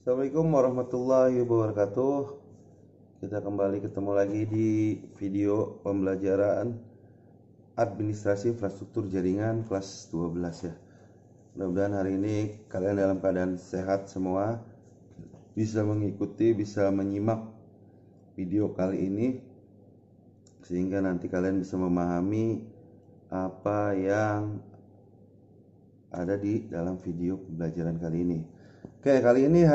Assalamualaikum warahmatullahi wabarakatuh. Kita kembali ketemu lagi di video pembelajaran administrasi infrastruktur jaringan kelas 12 ya. Mudah-mudahan hari ini kalian dalam keadaan sehat semua, bisa mengikuti, bisa menyimak video kali ini, sehingga nanti kalian bisa memahami apa yang ada di dalam video pembelajaran kali ini. Oke, kali ini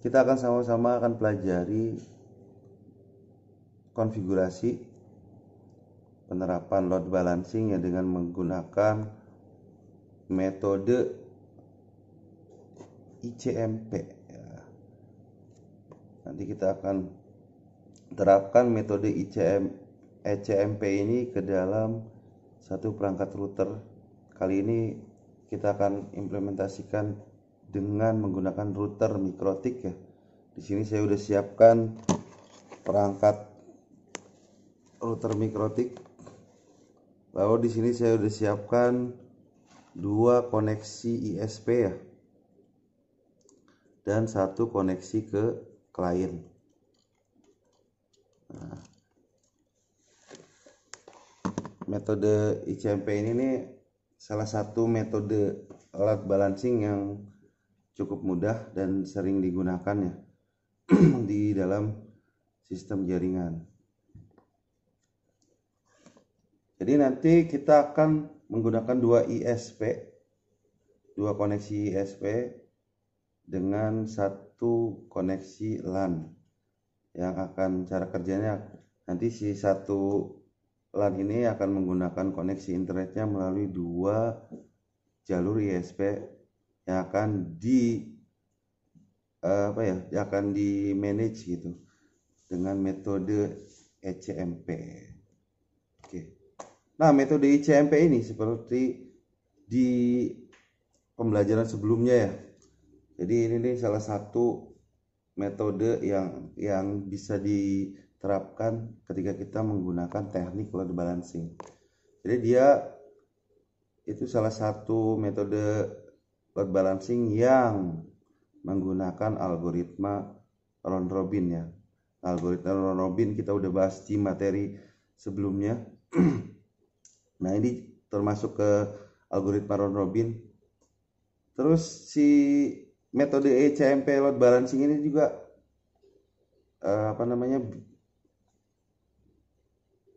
kita akan sama-sama akan pelajari konfigurasi penerapan load balancing ya dengan menggunakan metode ICMP ya. Nanti kita akan terapkan metode ICMP ini ke dalam satu perangkat router. Kali ini kita akan implementasikan dengan menggunakan router mikrotik ya. Di sini saya sudah siapkan perangkat router mikrotik. Lalu di sini saya sudah siapkan dua koneksi ISP ya, dan satu koneksi ke klien. Nah, metode ICMP ini nih salah satu metode load balancing yang cukup mudah dan sering digunakan ya di dalam sistem jaringan. Jadi nanti kita akan menggunakan dua koneksi ISP dengan satu koneksi LAN, yang akan cara kerjanya nanti si satu LAN ini akan menggunakan koneksi internetnya melalui dua jalur ISP yang akan di manage gitu dengan metode ICMP. Oke. Nah, metode ICMP ini seperti di pembelajaran sebelumnya ya. Jadi ini nih salah satu metode yang bisa diterapkan ketika kita menggunakan teknik load balancing. Jadi dia itu salah satu metode load balancing yang menggunakan algoritma round robin ya. Algoritma round robin kita udah bahas di materi sebelumnya. Nah, ini termasuk ke algoritma round robin. Terus si metode ICMP load balancing ini juga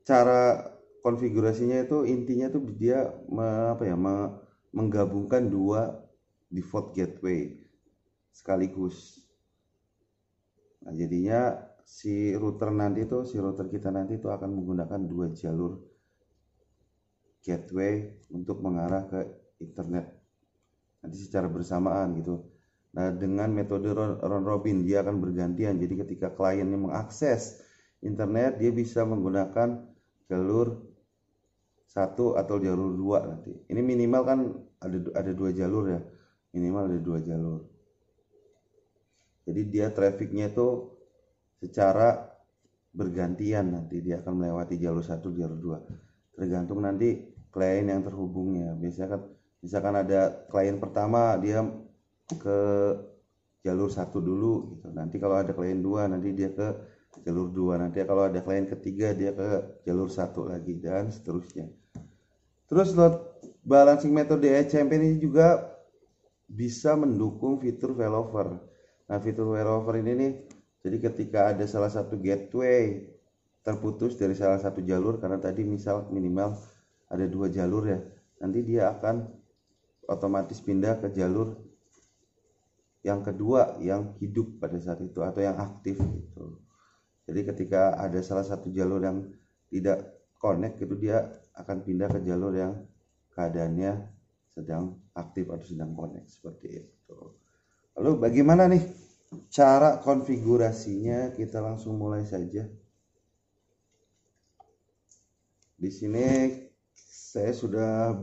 cara konfigurasinya itu intinya tuh dia menggabungkan dua default gateway sekaligus. Nah, jadinya si router kita nanti itu akan menggunakan dua jalur gateway untuk mengarah ke internet nanti secara bersamaan gitu. Nah, dengan metode round robin dia akan bergantian. Jadi ketika kliennya mengakses internet, dia bisa menggunakan jalur satu atau jalur dua nanti. Ini minimal kan ada dua jalur ya, minimal ada dua jalur. Jadi dia trafficnya itu secara bergantian, nanti dia akan melewati jalur satu, jalur dua, tergantung nanti klien yang terhubungnya. Biasanya kan misalkan ada klien pertama dia ke jalur satu dulu gitu. Nanti kalau ada klien dua nanti dia ke jalur dua, nanti kalau ada klien ketiga dia ke jalur satu lagi, dan seterusnya. Terus load balancing metode ICMP ini juga bisa mendukung fitur failover. Nah, fitur failover ini nih, jadi ketika ada salah satu gateway terputus dari salah satu jalur, karena tadi misal minimal ada dua jalur ya, nanti dia akan otomatis pindah ke jalur yang kedua yang hidup pada saat itu atau yang aktif gitu. Jadi ketika ada salah satu jalur yang tidak connect itu, dia akan pindah ke jalur yang keadaannya sedang aktif atau sedang connect, seperti itu. Lalu bagaimana nih cara konfigurasinya? Kita langsung mulai saja. Di sini saya sudah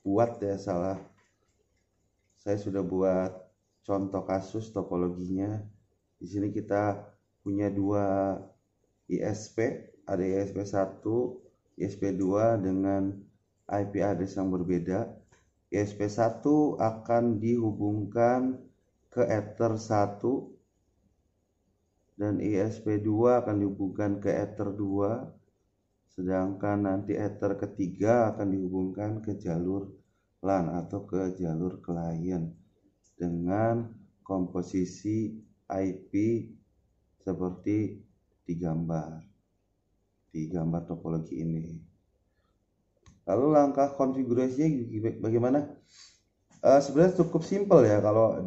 buat contoh kasus topologinya. Di sini kita punya dua ISP, ada ISP 1, ISP 2 dengan IP address yang berbeda. ISP 1 akan dihubungkan ke Ether 1 dan ISP2 akan dihubungkan ke Ether 2, sedangkan nanti Ether ketiga akan dihubungkan ke jalur LAN atau ke jalur klien dengan komposisi IP seperti di gambar topologi ini. Lalu langkah konfigurasinya bagaimana? Sebenarnya cukup simpel ya, kalau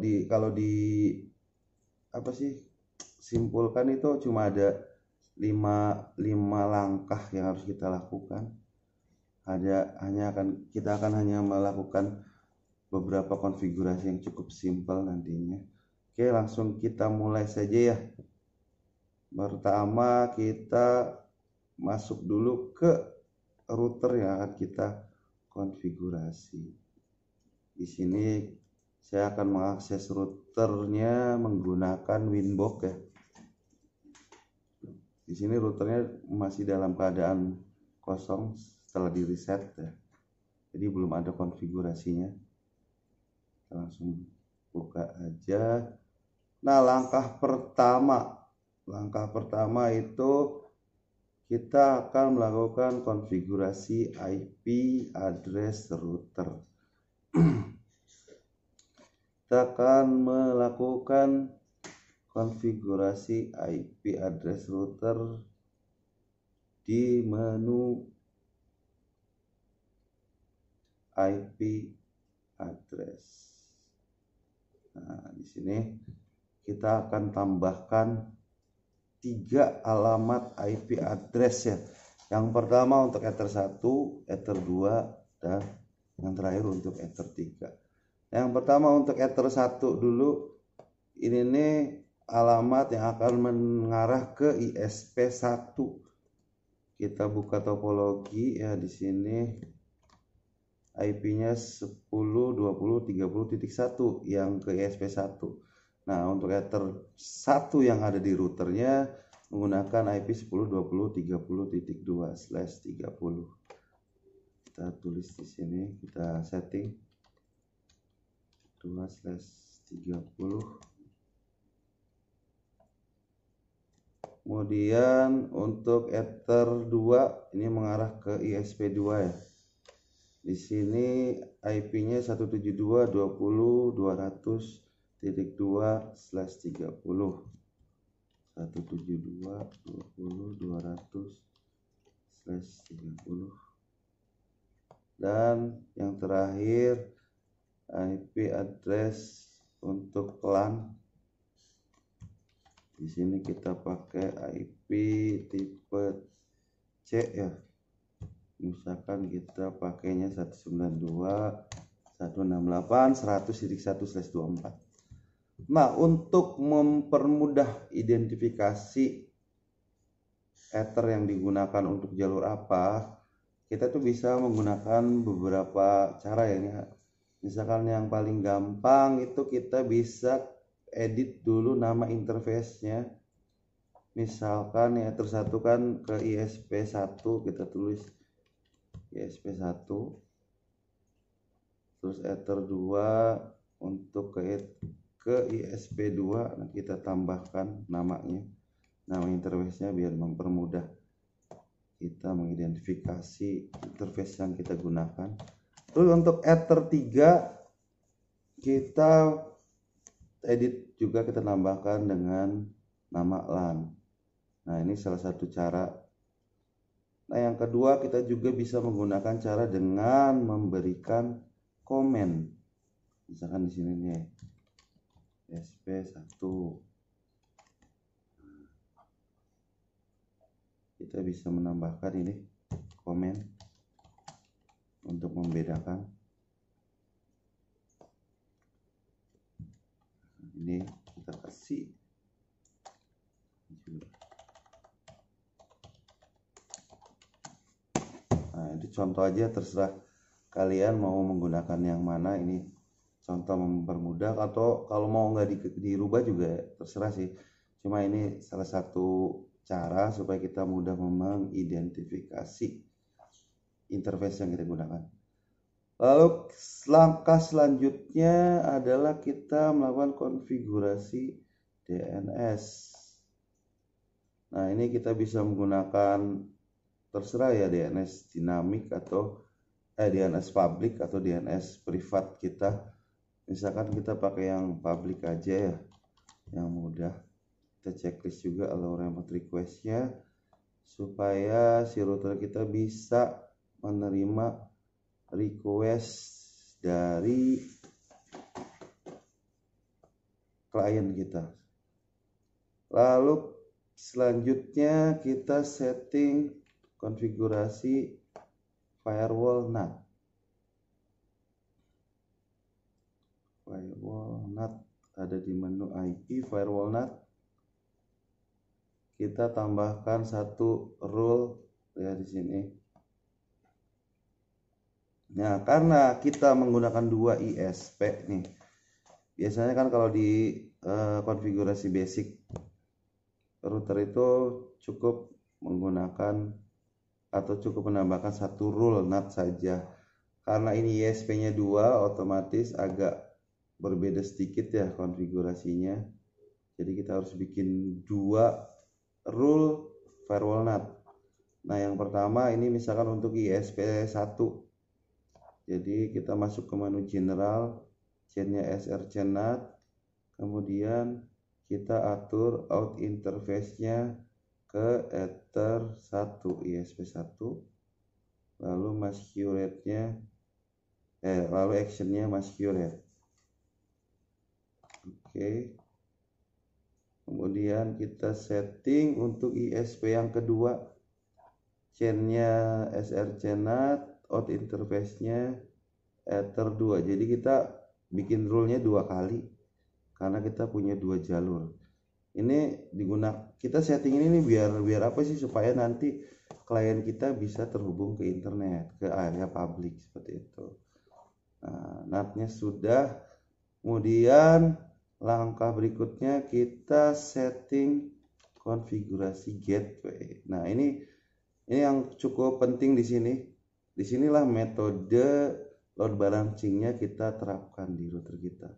simpulkan itu cuma ada 5 langkah yang harus kita lakukan. Kita akan hanya melakukan beberapa konfigurasi yang cukup simpel nantinya. Oke, langsung kita mulai saja ya. Pertama kita masuk dulu ke router yang akan kita konfigurasi. Di sini saya akan mengakses routernya menggunakan Winbox ya. Di sini routernya masih dalam keadaan kosong setelah di reset ya. Jadi belum ada konfigurasinya. Kita langsung buka aja. Nah, langkah pertama itu kita akan melakukan konfigurasi IP address router. Kita akan melakukan konfigurasi IP address router di menu IP address. Nah, di sini kita akan tambahkan 3 alamat IP address ya. Yang pertama untuk Ether 1, Ether 2, dan yang terakhir untuk Ether 3. Yang pertama untuk Ether 1 dulu. Ini nih alamat yang akan mengarah ke ISP1. Kita buka topologi ya, di sini IP-nya 10.20.30.1 yang ke ISP1. Nah, untuk Ether 1 yang ada di routernya menggunakan IP 10.20.30.2/30. Kita tulis di sini, kita setting 2/30. Kemudian untuk Ether 2 ini mengarah ke ISP2 ya. Di sini IP-nya 172.20.200.2/30. 172.20.200/30. Dan yang terakhir IP address untuk LAN. Di sini kita pakai IP tipe C ya. Misalkan kita pakainya 192.168.100.1/24. Nah, untuk mempermudah identifikasi Ether yang digunakan untuk jalur apa, kita tuh bisa menggunakan beberapa cara ya. Misalkan yang paling gampang itu kita bisa edit dulu nama interface-nya. Misalkan Ether 1 kan ke ISP1, kita tulis ISP1. Terus Ether 2 untuk ke ISP2, nah kita tambahkan namanya, nama interface-nya biar mempermudah kita mengidentifikasi interface yang kita gunakan. Terus untuk Ether 3 kita edit juga, kita tambahkan dengan nama LAN. Nah, ini salah satu cara. Nah, yang kedua kita juga bisa menggunakan cara dengan memberikan komen. Misalkan di sini nih SP1. Kita bisa menambahkan ini komen untuk membedakan. Ini kita kasih. Nah, itu contoh aja, terserah kalian mau menggunakan yang mana. Ini contoh mempermudah, atau kalau mau nggak dirubah juga terserah sih. Cuma ini salah satu cara supaya kita mudah mengidentifikasi interface yang kita gunakan. Lalu langkah selanjutnya adalah kita melakukan konfigurasi DNS. Nah, ini kita bisa menggunakan terserah ya, DNS dinamik atau DNS public atau DNS privat kita. Misalkan kita pakai yang public aja ya, yang mudah. Kita checklist juga allow remote request-nya supaya si router kita bisa menerima request dari klien kita. Lalu selanjutnya kita setting konfigurasi firewall NAT. Firewall NAT ada di menu IP firewall NAT. Kita tambahkan satu rule ya di sini. Nah, karena kita menggunakan 2 ISP nih. Biasanya kan kalau di konfigurasi basic router itu cukup menggunakan atau cukup menambahkan satu rule NAT saja. Karena ini ISP-nya 2, otomatis agak berbeda sedikit ya konfigurasinya. Jadi kita harus bikin 2 rule firewall NAT. Nah, yang pertama ini misalkan untuk ISP 1. Jadi kita masuk ke menu general, chainnya src NAT, kemudian kita atur out interface-nya ke ether 1 ISP 1, lalu masquerade-nya lalu action-nya masquerade. Oke. Kemudian kita setting untuk ISP yang kedua, chain-nya src NAT, out interface-nya ether 2. Jadi kita bikin rule-nya 2 kali karena kita punya 2 jalur. Ini kita setting ini biar apa sih, supaya nanti klien kita bisa terhubung ke internet, ke area publik seperti itu. Nah, NAT-nya sudah. Kemudian langkah berikutnya kita setting konfigurasi gateway. Nah, ini yang cukup penting di sini. Disinilah metode load balancing-nya kita terapkan di router kita.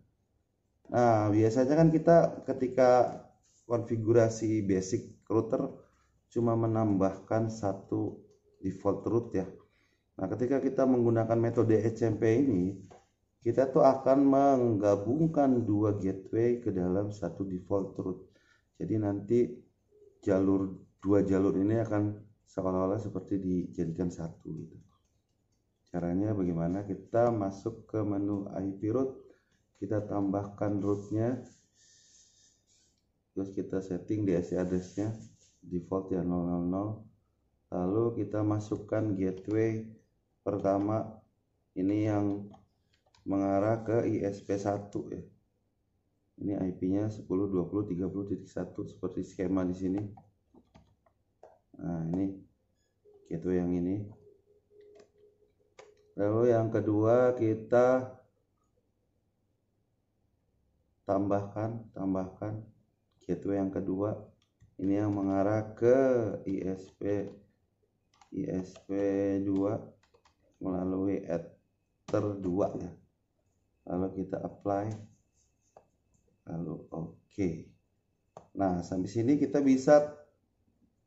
Nah, biasanya kan kita ketika konfigurasi basic router cuma menambahkan satu default route ya. Nah, ketika kita menggunakan metode ECMP ini, kita tuh akan menggabungkan 2 gateway ke dalam satu default route. Jadi nanti 2 jalur ini akan seolah-olah seperti dijadikan satu gitu. Caranya bagaimana? Kita masuk ke menu IP route, kita tambahkan route-nya, terus kita setting DSC address-nya default ya 000. Lalu kita masukkan gateway pertama, ini yang mengarah ke ISP1 ya. Ini IP-nya 10.20.30.1 seperti skema di sini. Nah, ini gateway yang ini. Lalu yang kedua kita tambahkan gateway yang kedua, ini yang mengarah ke ISP 2 melalui ether 2 ya. Lalu kita apply, lalu oke. Nah, sampai sini kita bisa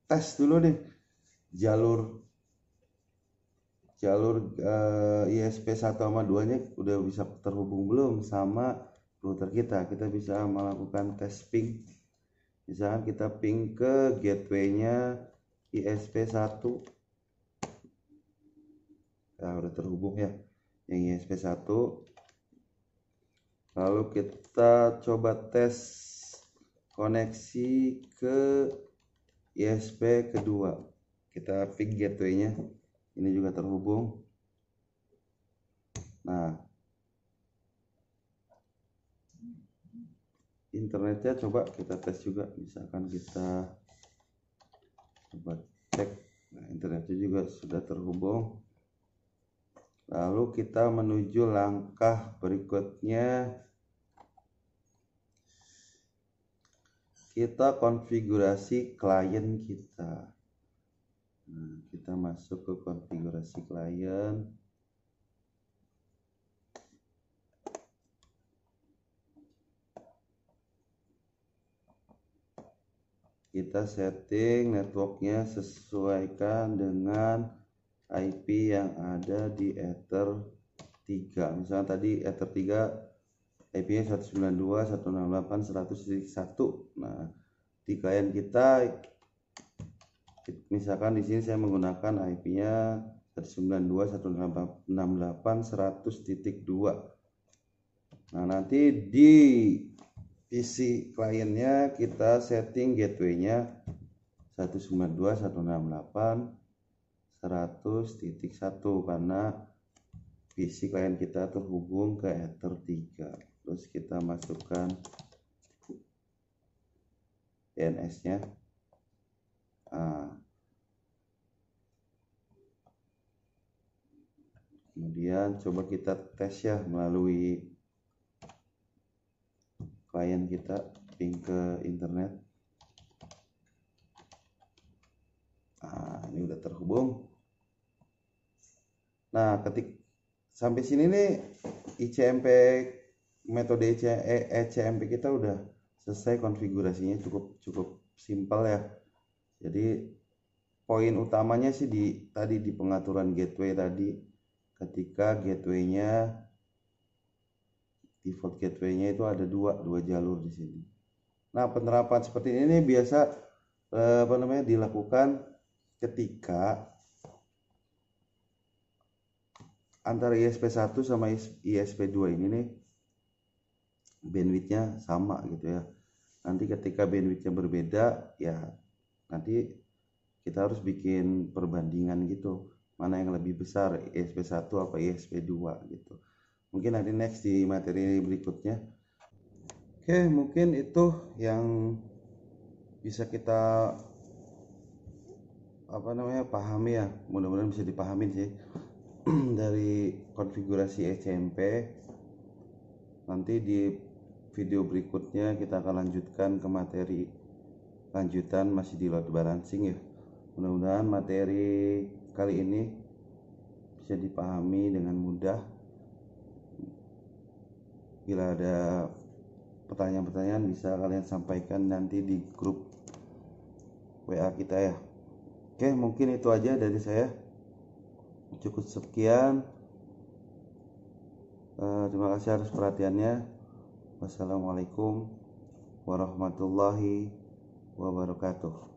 tes dulu nih jalur ISP 1 sama 2 nya udah bisa terhubung belum sama router kita. Kita bisa melakukan tes ping. Misalkan kita ping ke gateway-nya ISP 1. Nah, udah terhubung ya yang ISP 1. Lalu kita coba tes koneksi ke ISP kedua. Kita ping gateway-nya. Ini juga terhubung. Nah, internetnya coba kita tes juga. Misalkan kita coba cek. Nah, internetnya juga sudah terhubung. Lalu kita menuju langkah berikutnya. Kita konfigurasi klien kita. Nah, kita masuk ke konfigurasi klien. kita setting networknya sesuaikan dengan IP yang ada di Ether 3. Misalnya tadi Ether 3 IP-nya 192.168.100.1. Nah, di klien kita misalkan di sini saya menggunakan IP-nya 192.168.100.2. Nah, nanti di PC kliennya kita setting gateway-nya 192.168.100.1 karena PC klien kita terhubung ke Ether 3. Terus kita masukkan DNS-nya. Kemudian coba kita tes ya melalui klien kita ping ke internet. Ini udah terhubung. Nah, ketik sampai sini nih ICMP metode ECMP kita udah selesai, konfigurasinya cukup simpel ya. Jadi poin utamanya sih tadi di pengaturan gateway tadi, ketika gateway-nya default gateway-nya itu ada dua jalur di sini. Nah, penerapan seperti ini biasa dilakukan ketika antara ISP1 sama ISP2 ini nih bandwidth-nya sama gitu ya. Nanti ketika bandwidth-nya berbeda ya nanti kita harus bikin perbandingan gitu, mana yang lebih besar, ISP1 apa ISP2 gitu. Mungkin nanti next di materi berikutnya. Oke, mungkin itu yang bisa kita pahami ya, mudah-mudahan bisa dipahami sih dari konfigurasi ECMP. Nanti di video berikutnya kita akan lanjutkan ke materi lanjutan masih di load balancing ya. Mudah-mudahan materi kali ini bisa dipahami dengan mudah. Bila ada pertanyaan-pertanyaan bisa kalian sampaikan nanti di grup WA kita ya. Oke, mungkin itu aja dari saya. Cukup sekian. Terima kasih atas perhatiannya. Wassalamualaikum warahmatullahi wabarakatuh.